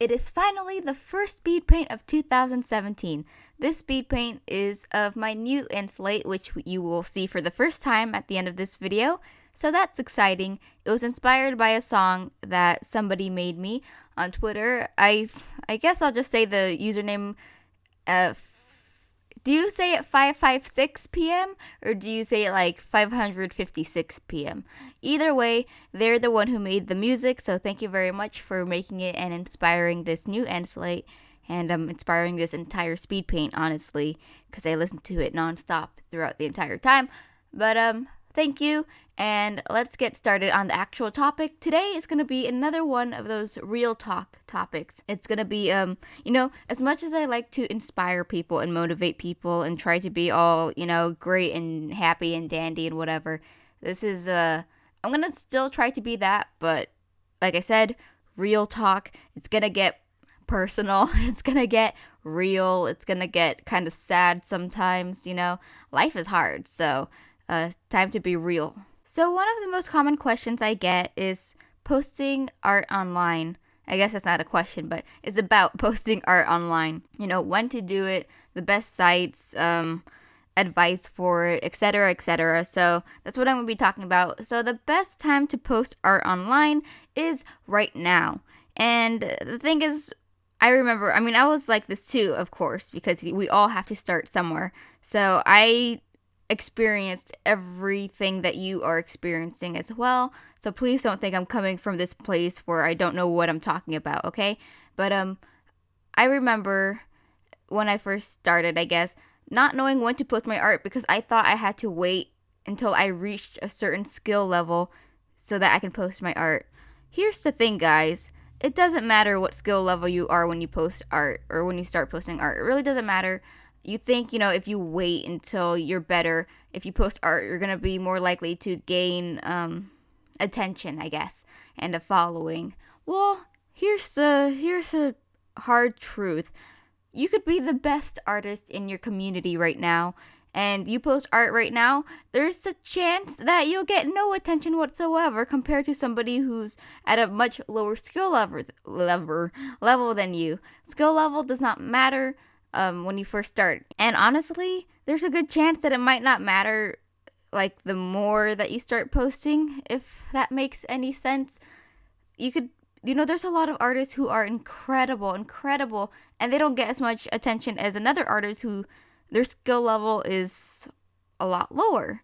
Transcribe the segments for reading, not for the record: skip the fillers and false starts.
It is finally the first speed paint of 2017. This speed paint is of my new end slate, which you will see for the first time at the end of this video. So that's exciting. It was inspired by a song that somebody made me on Twitter. I guess I'll just say the username. Do you say it 5:56 p.m. or do you say it like 556 p.m.? Either way, they're the one who made the music, so thank you very much for making it and inspiring this new end slate and inspiring this entire speed paint, honestly, because I listened to it nonstop throughout the entire time. But thank you, and let's get started on the actual topic. Today is going to be another one of those real talk topics. It's going to be, as much as I like to inspire people and motivate people and try to be all, great and happy and dandy and whatever, this is, I'm going to still try to be that, but like I said, real talk. It's going to get personal. It's going to get real. It's going to get kind of sad sometimes, Life is hard, so time to be real. So one of the most common questions I get is posting art online. I guess that's not a question, but it's about posting art online. When to do it, the best sites, advice for it, etc., etc. So that's what I'm going to be talking about. So the best time to post art online is right now. And the thing is, I remember, I was like this too, of course, because we all have to start somewhere. So I experienced everything that you are experiencing as well. So please don't think I'm coming from this place where I don't know what I'm talking about, okay? But I remember when I first started, I guess, not knowing when to post my art because I thought I had to wait until I reached a certain skill level so that I can post my art. Here's the thing, guys. It doesn't matter what skill level you are when you post art or when you start posting art. It really doesn't matter. You think, if you wait until you're better, if you post art, you're going to be more likely to gain attention, I guess, and a following. Well, here's the hard truth. You could be the best artist in your community right now, and you post art right now, there's a chance that you'll get no attention whatsoever compared to somebody who's at a much lower skill level than you. Skill level does not matter when you first start. And honestly, there's a good chance that it might not matter like the more that you start posting, if that makes any sense. You could, there's a lot of artists who are incredible, and they don't get as much attention as another artist who their skill level is a lot lower.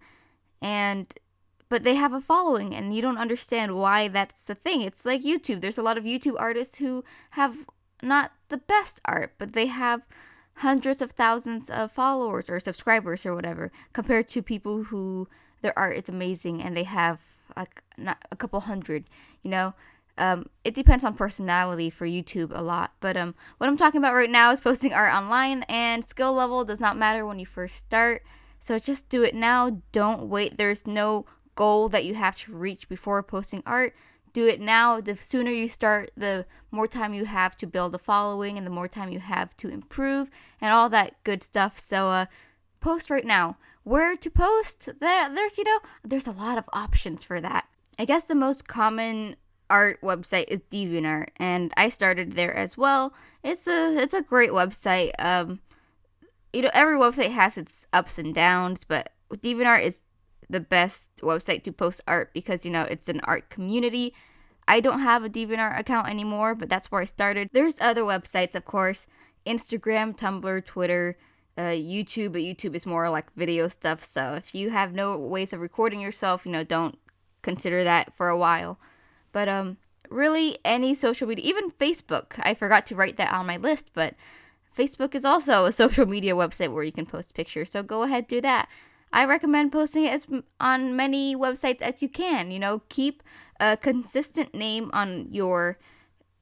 But they have a following, and you don't understand why that's the thing. It's like YouTube. There's a lot of YouTube artists who have not the best art, but they have hundreds of thousands of followers or subscribers or whatever, compared to people who their art is amazing and they have like not a couple hundred. It depends on personality for YouTube a lot, but what I'm talking about right now is posting art online, and skill level does not matter when you first start. So just do it now. Don't wait. There's no goal that you have to reach before posting art. Do it now. The sooner you start, the more time you have to build a following and the more time you have to improve and all that good stuff. So post right now. Where to post? There's a lot of options for that. I guess the most common art website is DeviantArt, and I started there as well. It's a great website. Every website has its ups and downs, but DeviantArt is the best website to post art because, it's an art community. I don't have a DeviantArt account anymore, but that's where I started. There's other websites, of course, Instagram, Tumblr, Twitter, YouTube, but YouTube is more like video stuff. So if you have no ways of recording yourself, don't consider that for a while. But really any social media, even Facebook. I forgot to write that on my list, but Facebook is also a social media website where you can post pictures. So go ahead, do that. I recommend posting it on many websites as you can. Keep a consistent name on your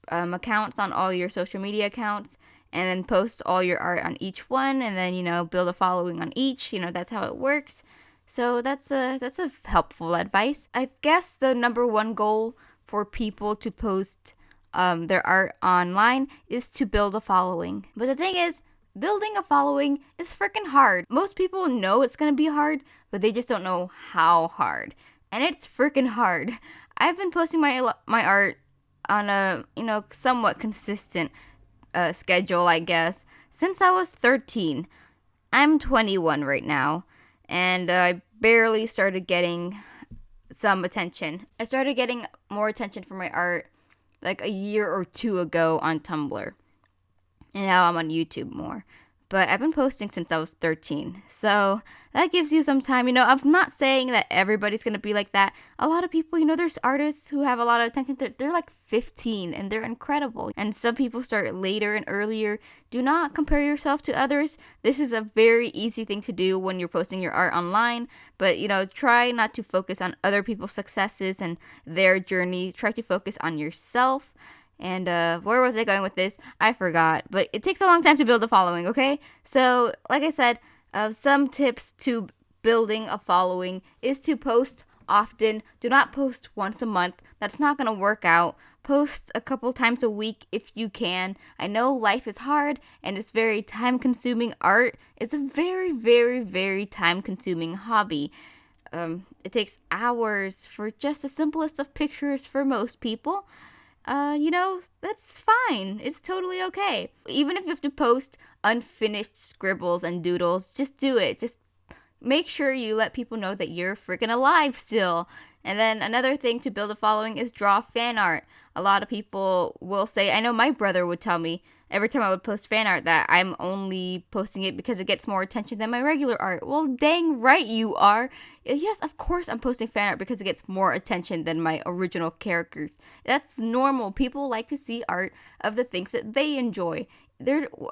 accounts, on all your social media accounts, and then post all your art on each one, and then, build a following on each. That's how it works. So that's a helpful advice. I guess the number one goal for people to post their art online is to build a following. But the thing is, building a following is freaking hard. Most people know it's gonna be hard, but they just don't know how hard. And it's freaking hard. I've been posting my art on a, somewhat consistent schedule, I guess, since I was 13. I'm 21 right now, and I barely started getting some attention. I started getting more attention for my art like a year or two ago on Tumblr, and now I'm on YouTube more. But I've been posting since I was 13. So that gives you some time. I'm not saying that everybody's going to be like that. A lot of people, there's artists who have a lot of attention. They're like 15 and they're incredible. And some people start later and earlier. Do not compare yourself to others. This is a very easy thing to do when you're posting your art online. But, try not to focus on other people's successes and their journey. Try to focus on yourself. And where was I going with this? I forgot. But it takes a long time to build a following, okay? So, like I said, some tips to building a following is to post often. Do not post once a month. That's not going to work out. Post a couple times a week if you can. I know life is hard and it's very time-consuming. Art is a very, very, very time-consuming hobby. It takes hours for just the simplest of pictures for most people. That's fine. It's totally okay. Even if you have to post unfinished scribbles and doodles, just do it. Just make sure you let people know that you're freaking alive still. And then another thing to build a following is draw fan art. A lot of people will say, I know my brother would tell me every time I would post fan art that I'm only posting it because it gets more attention than my regular art. Well, dang right you are. Yes, of course I'm posting fan art because it gets more attention than my original characters. That's normal. People like to see art of the things that they enjoy.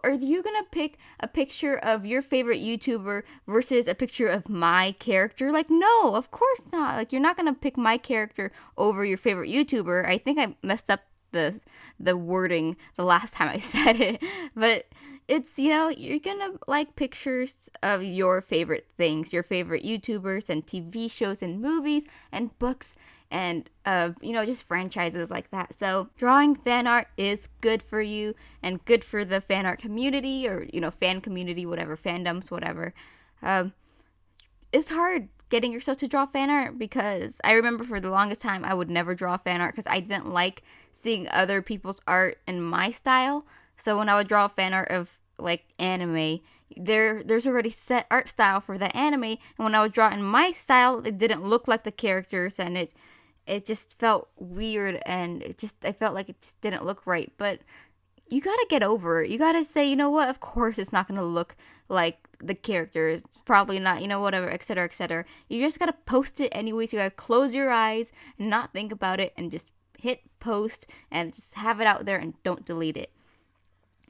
Are you gonna pick a picture of your favorite YouTuber versus a picture of my character? Like, no, of course not. Like, you're not gonna pick my character over your favorite YouTuber. I think I messed up the wording the last time I said it, but it's, you're gonna like pictures of your favorite things, your favorite YouTubers and TV shows and movies and books and just franchises like that. So drawing fan art is good for you and good for the fan art community, or fan community, whatever, fandoms, whatever. It's hard getting yourself to draw fan art because I remember for the longest time I would never draw fan art because I didn't like seeing other people's art in my style. So when I would draw fan art of like anime, there's already set art style for that anime, and when I would draw in my style, it didn't look like the characters, and it just felt weird, and I felt like it just didn't look right. But you gotta get over it. You gotta say, you know what, of course it's not gonna look like the characters. It's probably not, whatever, etc., etc. You just gotta post it anyways. You gotta close your eyes and not think about it and just hit post and just have it out there and don't delete it.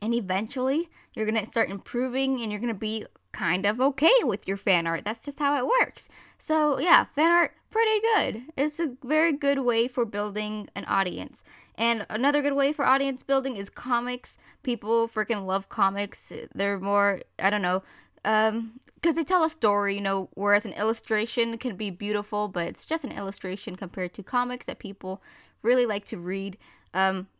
And eventually you're gonna start improving and you're gonna be kind of okay with your fan art. That's just how it works. So yeah, fan art, pretty good. It's a very good way for building an audience. And another good way for audience building is comics. People freaking love comics. They're more, I don't know, because they tell a story, whereas an illustration can be beautiful, but it's just an illustration compared to comics that people really like to read.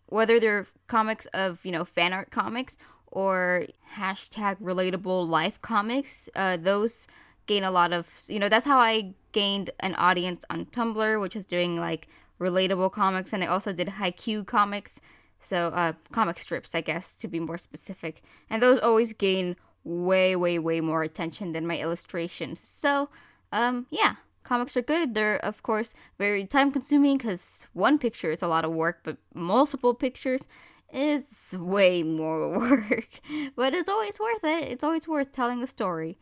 Whether they're comics of, fan art comics or hashtag relatable life comics, those gain a lot of, that's how I gained an audience on Tumblr, which is doing like relatable comics, and I also did haiku comics, so comic strips, I guess, to be more specific, and those always gain way, way, way more attention than my illustrations. So yeah, comics are good. They're, of course, very time consuming because one picture is a lot of work, but multiple pictures is way more work. But it's always worth it. It's always worth telling a story.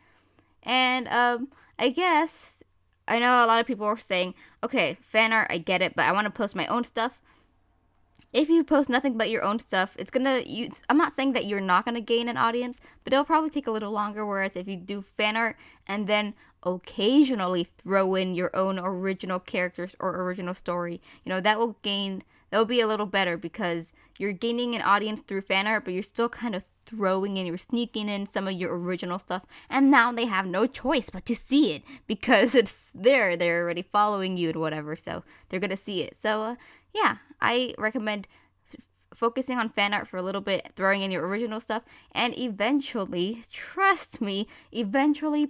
And I guess I know a lot of people are saying, okay, fan art, I get it, but I want to post my own stuff. If you post nothing but your own stuff, I'm not saying that you're not gonna gain an audience, but it'll probably take a little longer. Whereas if you do fan art and then occasionally throw in your own original characters or original story, that'll be a little better because you're gaining an audience through fan art, but you're still kind of you're sneaking in some of your original stuff, and now they have no choice but to see it because it's there. They're already following you and whatever, so they're gonna see it. So yeah, I recommend focusing on fan art for a little bit, throwing in your original stuff, and eventually, trust me,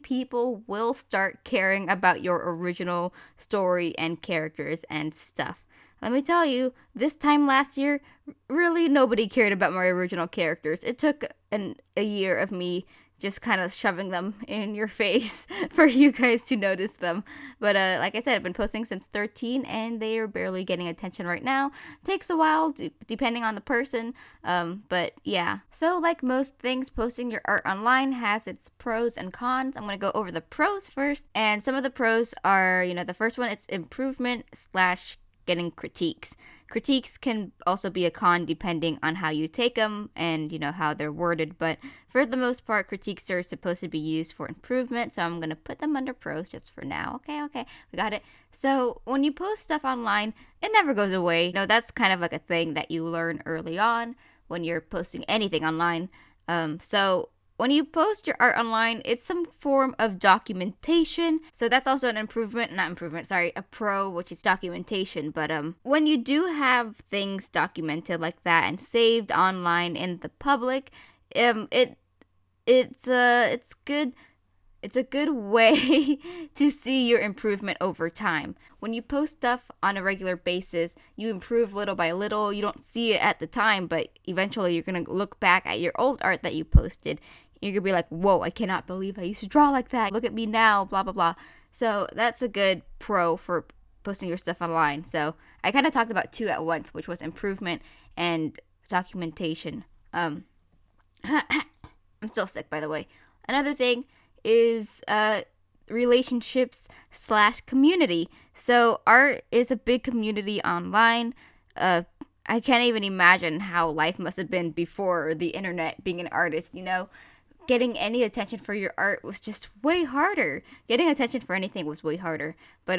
people will start caring about your original story and characters and stuff. let me tell you, this time last year, really nobody cared about my original characters. It took a year of me just kind of shoving them in your face for you guys to notice them. But like I said, I've been posting since 13 and they are barely getting attention right now. Takes a while depending on the person. But yeah. So like most things, posting your art online has its pros and cons. I'm going to go over the pros first. And some of the pros are, the first one, it's improvement slash getting critiques. Critiques can also be a con depending on how you take them and how they're worded, but for the most part, critiques are supposed to be used for improvement, so I'm going to put them under pros just for now. Okay, we got it. So when you post stuff online, it never goes away. That's kind of like a thing that you learn early on when you're posting anything online. So when you post your art online, it's some form of documentation. So that's also an a pro, which is documentation. But when you do have things documented like that and saved online in the public, it's good. It's a good way to see your improvement over time. When you post stuff on a regular basis, you improve little by little. You don't see it at the time, but eventually you're going to look back at your old art that you posted. You're going to be like, whoa, I cannot believe I used to draw like that. Look at me now, blah, blah, blah. So that's a good pro for posting your stuff online. So I kind of talked about two at once, which was improvement and documentation. I'm still sick, by the way. Another thing is relationships / community. So art is a big community online. I can't even imagine how life must have been before the internet, being an artist, Getting any attention for your art was just way harder. Getting attention for anything was way harder. But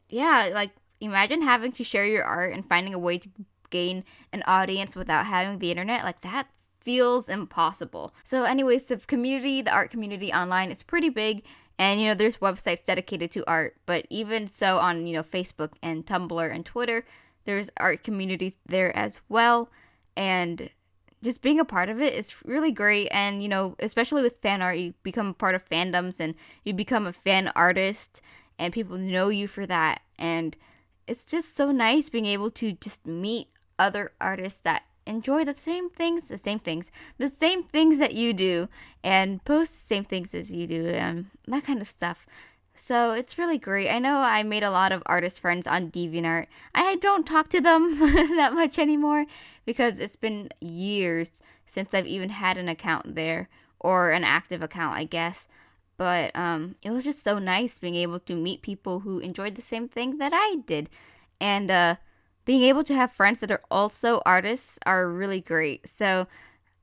yeah, like imagine having to share your art and finding a way to gain an audience without having the internet. Like that feels impossible. So anyways, the art community online is pretty big, and there's websites dedicated to art, but even so on Facebook and Tumblr and Twitter, there's art communities there as well, and just being a part of it is really great. And especially with fan art, you become part of fandoms and you become a fan artist and people know you for that, and it's just so nice being able to just meet other artists that enjoy the same things that you do and post the same things as you do, and that kind of stuff. So it's really great. I know I made a lot of artist friends on DeviantArt. I don't talk to them that much anymore because it's been years since I've even had an account there, or an active account, I guess. But it was just so nice being able to meet people who enjoyed the same thing that I did. And being able to have friends that are also artists are really great. So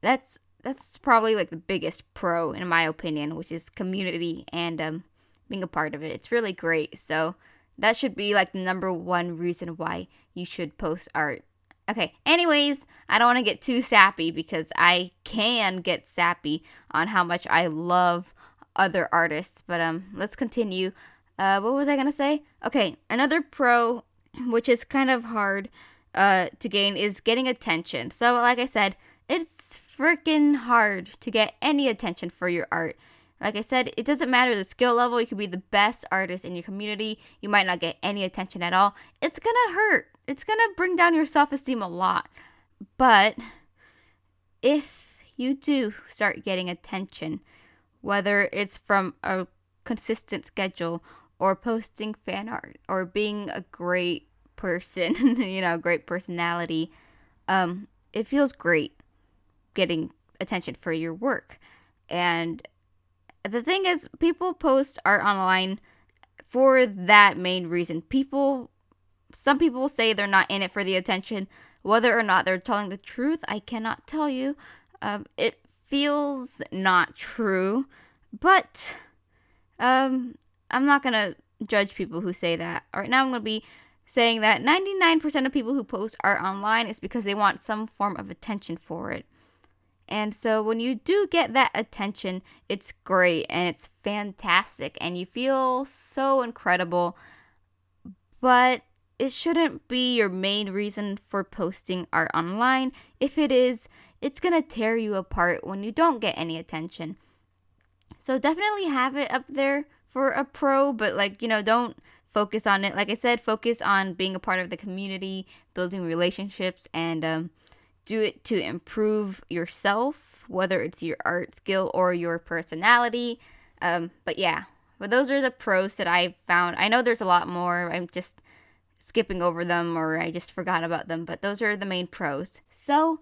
that's probably like the biggest pro in my opinion, which is community and being a part of it. It's really great. So that should be like the number one reason why you should post art. Okay, anyways, I don't want to get too sappy because I can get sappy on how much I love other artists. But let's continue. What was I going to say? Okay, another pro, which is kind of hard to gain, is getting attention. So like I said, it's freaking hard to get any attention for your art. Like I said, it doesn't matter the skill level. You could be the best artist in your community. You might not get any attention at all. It's going to hurt. It's going to bring down your self-esteem a lot. But if you do start getting attention, whether it's from a consistent schedule or posting fan art or being a great person, great personality, it feels great getting attention for your work. And the thing is, people post art online for that main reason. Some people say they're not in it for the attention. Whether or not they're telling the truth, I cannot tell you. It feels not true, but I'm not gonna judge people who say that. Right now I'm gonna be saying that 99% of people who post art online is because they want some form of attention for it. And so when you do get that attention, it's great and it's fantastic and you feel so incredible. But it shouldn't be your main reason for posting art online. If it is, it's gonna tear you apart when you don't get any attention. So definitely have it up there for a pro, but don't focus on it. Like I said, focus on being a part of the community, building relationships, and do it to improve yourself, whether it's your art skill or your personality. But yeah, but those are the pros that I found. I know there's a lot more. I'm just skipping over them, or I just forgot about them, but those are the main pros. So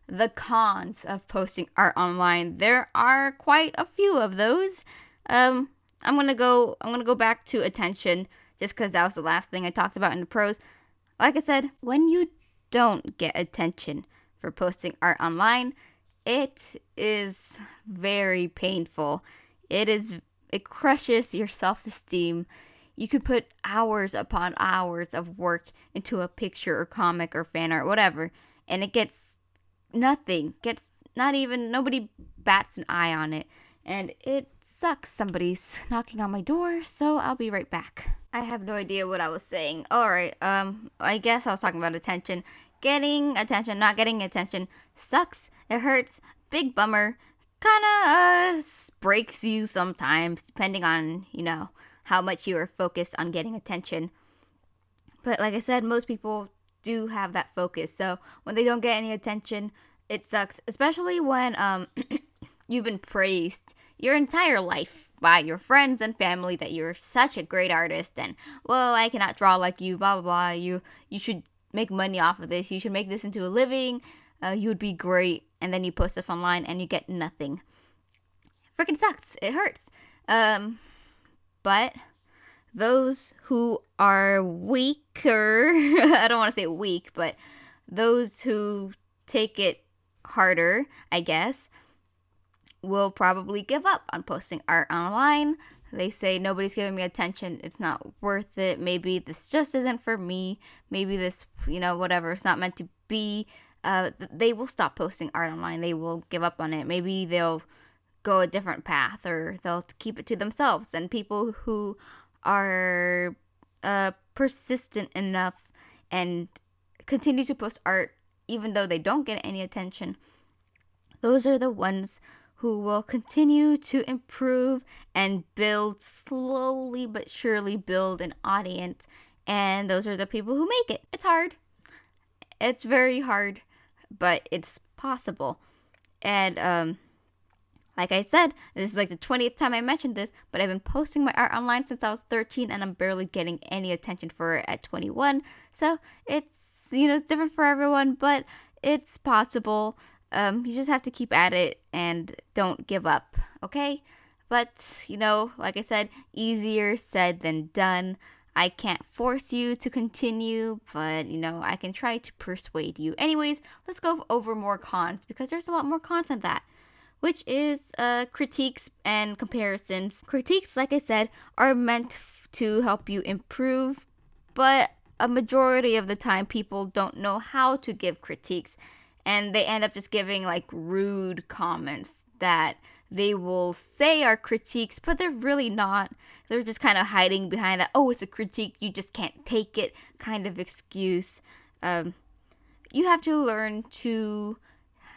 the cons of posting art online, there are quite a few of those. I'm gonna go back to attention, just because that was the last thing I talked about in the pros. Like I said, when you don't get attention for posting art online, it is very painful. It crushes your self-esteem. You could put hours upon hours of work into a picture or comic or fan art, whatever, and it gets nothing. Gets not even, nobody bats an eye on it. And it sucks. Somebody's knocking on my door, so I'll be right back. I have no idea what I was saying. Alright, I guess I was talking about attention. Getting attention, not getting attention sucks. It hurts. Big bummer. Kinda breaks you sometimes, depending on, how much you are focused on getting attention. But like I said, most people do have that focus. So when they don't get any attention, it sucks. Especially when you've been praised your entire life by your friends and family that you're such a great artist, and well, I cannot draw like you, blah blah blah. You should make money off of this. You should make this into a living. You would be great. And then you post stuff online and you get nothing. Freaking sucks. It hurts. But those who are weaker, I don't want to say weak, but those who take it harder, I guess, will probably give up on posting art online. They say, nobody's giving me attention. It's not worth it. Maybe this just isn't for me. Maybe this, whatever, it's not meant to be. They will stop posting art online. They will give up on it. Maybe they'll go a different path, or they'll keep it to themselves. And people who are persistent enough and continue to post art even though they don't get any attention, those are the ones who will continue to improve and build, slowly but surely build an audience. And those are the people who make it. It's hard. It's very hard, but it's possible. And like I said, this is like the 20th time I mentioned this, but I've been posting my art online since I was 13, and I'm barely getting any attention for it at 21. So it's, it's different for everyone, but it's possible. You just have to keep at it and don't give up, okay? But, like I said, easier said than done. I can't force you to continue, but, I can try to persuade you. Anyways, let's go over more cons, because there's a lot more cons than that, which is critiques and comparisons. Critiques, like I said, are meant to help you improve, but a majority of the time people don't know how to give critiques, and they end up just giving like rude comments that they will say are critiques, but they're really not. They're just kind of hiding behind that, oh, it's a critique, you just can't take it kind of excuse. You have to learn to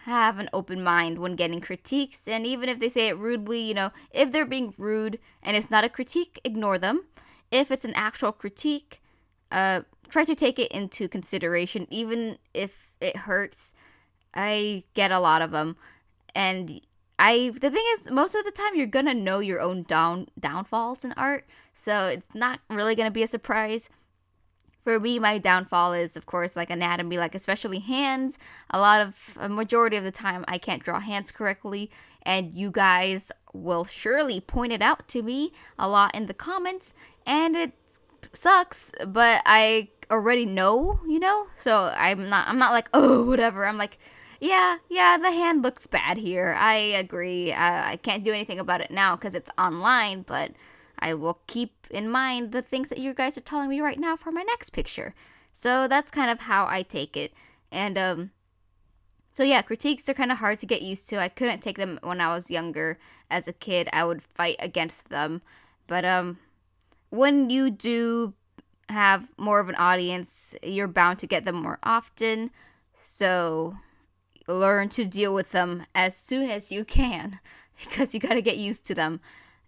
have an open mind when getting critiques, and even if they say it rudely, if they're being rude and it's not a critique, ignore them. If it's an actual critique, try to take it into consideration, even if it hurts. I get a lot of them, and the thing is, most of the time you're gonna know your own downfalls in art, so it's not really gonna be a surprise. For me, my downfall is, of course, like anatomy, like especially hands. A majority of the time, I can't draw hands correctly, and you guys will surely point it out to me a lot in the comments, and it sucks, but I already know, so I'm not like, oh, whatever. I'm like, yeah, the hand looks bad here. I agree. I can't do anything about it now because it's online, but I will keep in mind the things that you guys are telling me right now for my next picture. So that's kind of how I take it. And so yeah, critiques are kind of hard to get used to. I couldn't take them when I was younger. As a kid, I would fight against them. But when you do have more of an audience, you're bound to get them more often. So learn to deal with them as soon as you can, because you got to get used to them.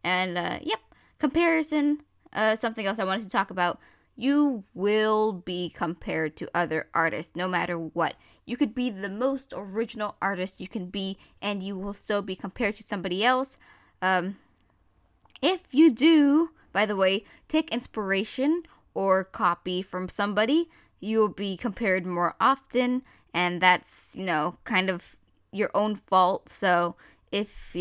And yep, comparison. something else I wanted to talk about. You will be compared to other artists no matter what. You could be the most original artist you can be, and you will still be compared to somebody else. If you do, by the way, take inspiration or copy from somebody, you will be compared more often, and that's, kind of your own fault. So if,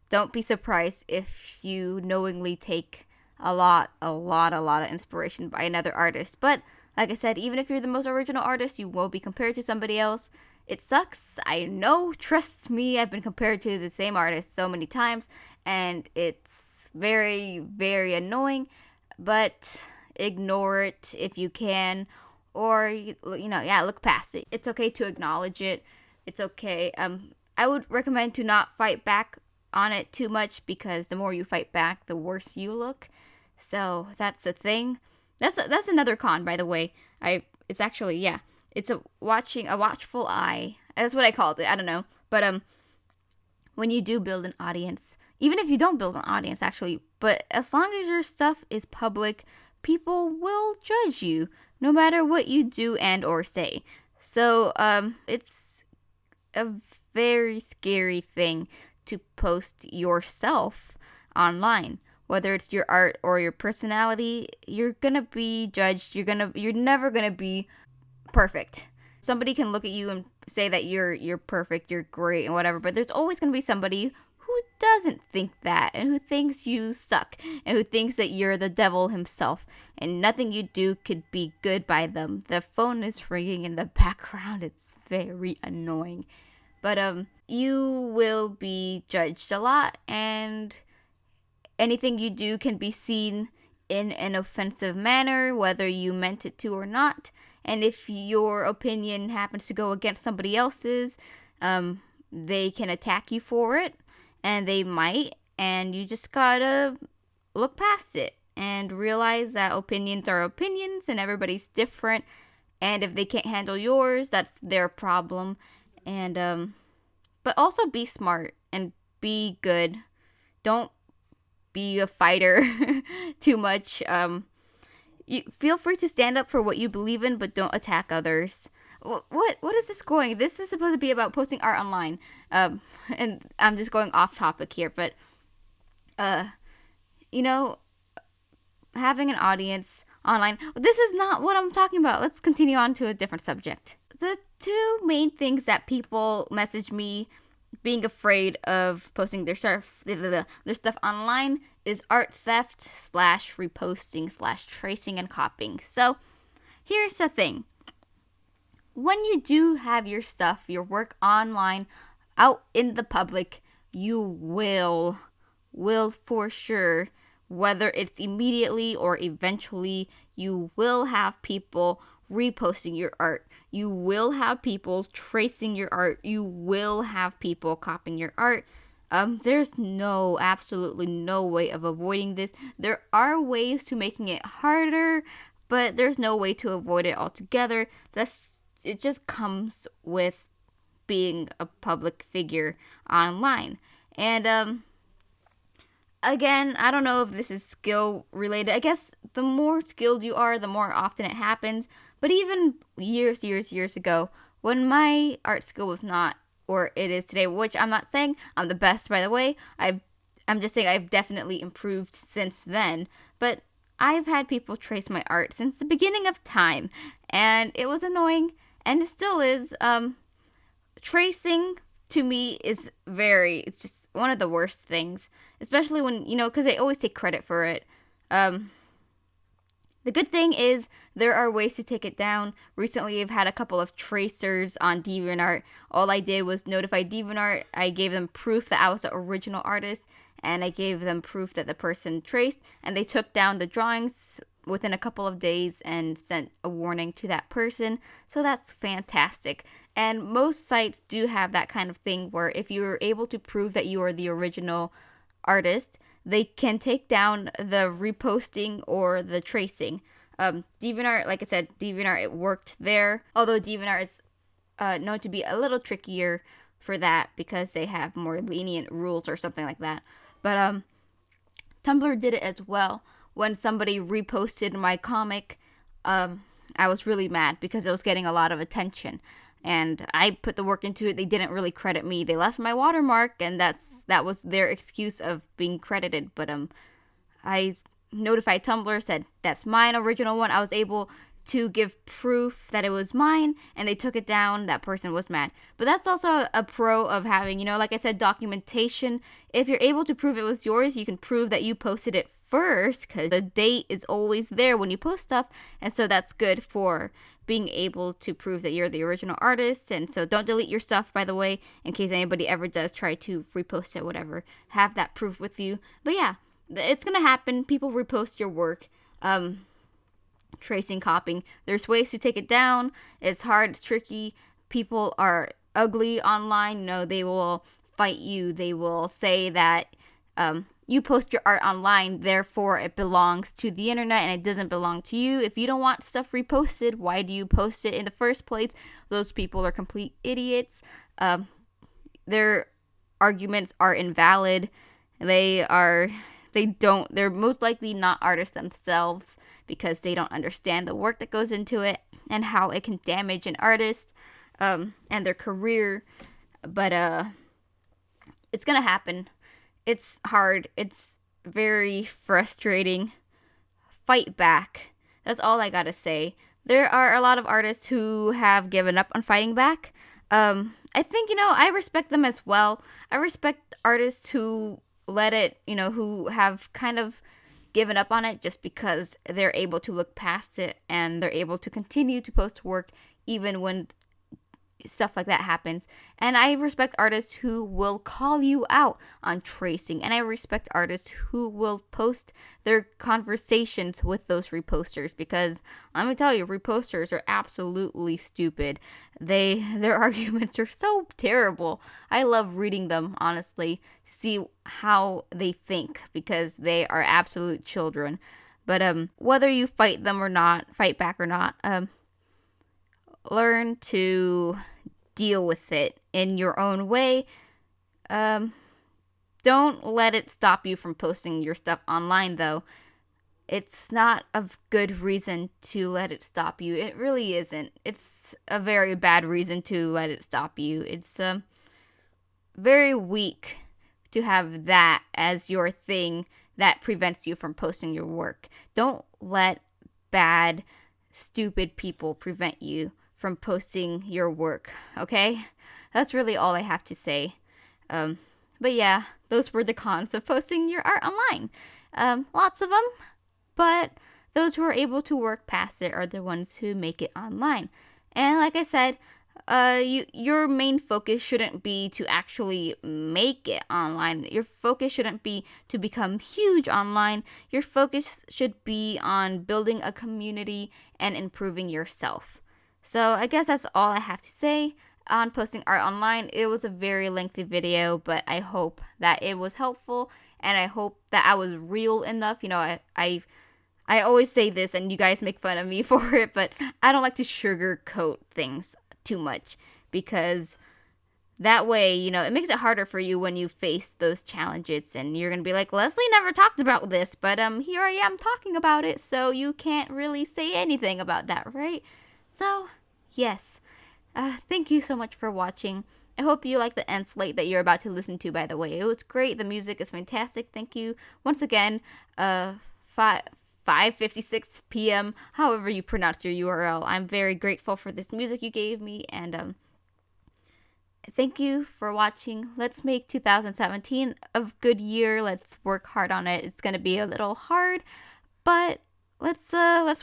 don't be surprised if you knowingly take a lot of inspiration by another artist. But like I said, even if you're the most original artist, you will be compared to somebody else. It sucks. I know. Trust me, I've been compared to the same artist so many times, and it's very, very annoying. But ignore it if you can, or look past it. It's okay to acknowledge it. It's okay. I would recommend to not fight back on it too much, because the more you fight back, the worse you look. So that's the thing. That's another con, by the way. It's actually, it's a watchful eye. That's what I called it. I don't know, but when you do build an audience, even if you don't build an audience, actually, but as long as your stuff is public, people will judge you no matter what you do and or say. So it's a very scary thing to post yourself online. Whether it's your art or your personality, you're gonna be judged. You're never gonna be perfect. Somebody can look at you and say that you're perfect, you're great, and whatever, but there's always gonna be somebody who doesn't think that, and who thinks you suck, and who thinks that you're the devil himself, and nothing you do could be good by them. The phone is ringing in the background. It's very annoying. But you will be judged a lot, and anything you do can be seen in an offensive manner, whether you meant it to or not. And if your opinion happens to go against somebody else's, they can attack you for it, and they might, and you just gotta look past it and realize that opinions are opinions and everybody's different, and if they can't handle yours, that's their problem. And but also be smart and be good. Don't be a fighter too much. You feel free to stand up for what you believe in, but don't attack others. What is this going? This is supposed to be about posting art online. And I'm just going off topic here, but having an audience online. This is not what I'm talking about. Let's continue on to a different subject. The two main things that people message me being afraid of posting their stuff online is art theft / reposting / tracing and copying. So here's the thing. When you do have your stuff, your work online, out in the public, you will for sure, whether it's immediately or eventually, you will have people reposting your art. You will have people tracing your art. You will have people copying your art. There's absolutely no way of avoiding this. There are ways to making it harder, but there's no way to avoid it altogether. It just comes with being a public figure online. And again, I don't know if this is skill related. I guess the more skilled you are, the more often it happens. But even years ago, when my art skill was not where it is today, which I'm not saying I'm the best, by the way. I'm just saying I've definitely improved since then. But I've had people trace my art since the beginning of time, and it was annoying, and it still is. Tracing to me is it's just one of the worst things, especially when, because they always take credit for it. The good thing is there are ways to take it down. Recently, I've had a couple of tracers on DeviantArt. All I did was notify DeviantArt. I gave them proof that I was the original artist, and I gave them proof that the person traced, and they took down the drawings within a couple of days and sent a warning to that person. So that's fantastic. And most sites do have that kind of thing where if you're able to prove that you are the original artist, they can take down the reposting or the tracing. DeviantArt, like I said, DeviantArt, it worked there. Although DeviantArt is known to be a little trickier for that because they have more lenient rules or something like that. But Tumblr did it as well, when somebody reposted my comic, I was really mad because it was getting a lot of attention. And I put the work into it. They didn't really credit me. They left my watermark, and that was their excuse of being credited. But I notified Tumblr, said that's mine, original one. I was able to give proof that it was mine, and they took it down. That person was mad. But that's also a pro of having, like I said, documentation. If you're able to prove it was yours, you can prove that you posted it first, because the date is always there when you post stuff, and so that's good for being able to prove that you're the original artist. And so don't delete your stuff, by the way, in case anybody ever does try to repost it, whatever. Have that proof with you. But yeah, it's gonna happen. People repost your work. Tracing, copying. There's ways to take it down. It's hard, it's tricky. People are ugly online. They will fight you. They will say that you post your art online, therefore it belongs to the internet and it doesn't belong to you. If you don't want stuff reposted, why do you post it in the first place? Those people are complete idiots. Their arguments are invalid. They're most likely not artists themselves, because they don't understand the work that goes into it and how it can damage an artist and their career. But it's gonna happen. It's hard. It's very frustrating. Fight back. That's all I gotta say. There are a lot of artists who have given up on fighting back. I think, I respect them as well. I respect artists who let it, who have kind of given up on it just because they're able to look past it and they're able to continue to post work even when stuff like that happens. And I respect artists who will call you out on tracing, and I respect artists who will post their conversations with those reposters, because let me tell you, reposters are absolutely stupid. Their arguments are so terrible. I love reading them, honestly, to see how they think, because they are absolute children. But whether you fight back or not, learn to deal with it in your own way. Don't let it stop you from posting your stuff online, though. It's not a good reason to let it stop you. It really isn't. It's a very bad reason to let it stop you. It's very weak to have that as your thing that prevents you from posting your work. Don't let bad, stupid people prevent you from posting your work, okay? That's really all I have to say. But yeah, those were the cons of posting your art online. Lots of them, but those who are able to work past it are the ones who make it online. And like I said, your main focus shouldn't be to actually make it online. Your focus shouldn't be to become huge online. Your focus should be on building a community and improving yourself. So I guess that's all I have to say on posting art online. It was a very lengthy video, but I hope that it was helpful, and I hope that I was real enough. I always say this, and you guys make fun of me for it, but I don't like to sugarcoat things too much, because that way, it makes it harder for you when you face those challenges, and you're gonna be like, Leslie never talked about this, but here I am talking about it, so you can't really say anything about that, right? So, yes, thank you so much for watching. I hope you like the end slate that you're about to listen to, by the way. It was great. The music is fantastic. Thank you once again. 5:56 p.m., however you pronounce your URL. I'm very grateful for this music you gave me, and thank you for watching. Let's make 2017 a good year. Let's work hard on it. It's going to be a little hard, but let's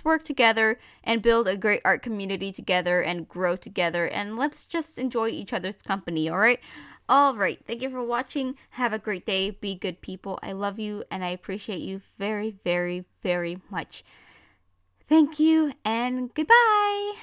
work together and build a great art community together and grow together, and let's just enjoy each other's company, all right? All right, thank you for watching. Have a great day. Be good people. I love you, and I appreciate you very, very, very much. Thank you, and goodbye.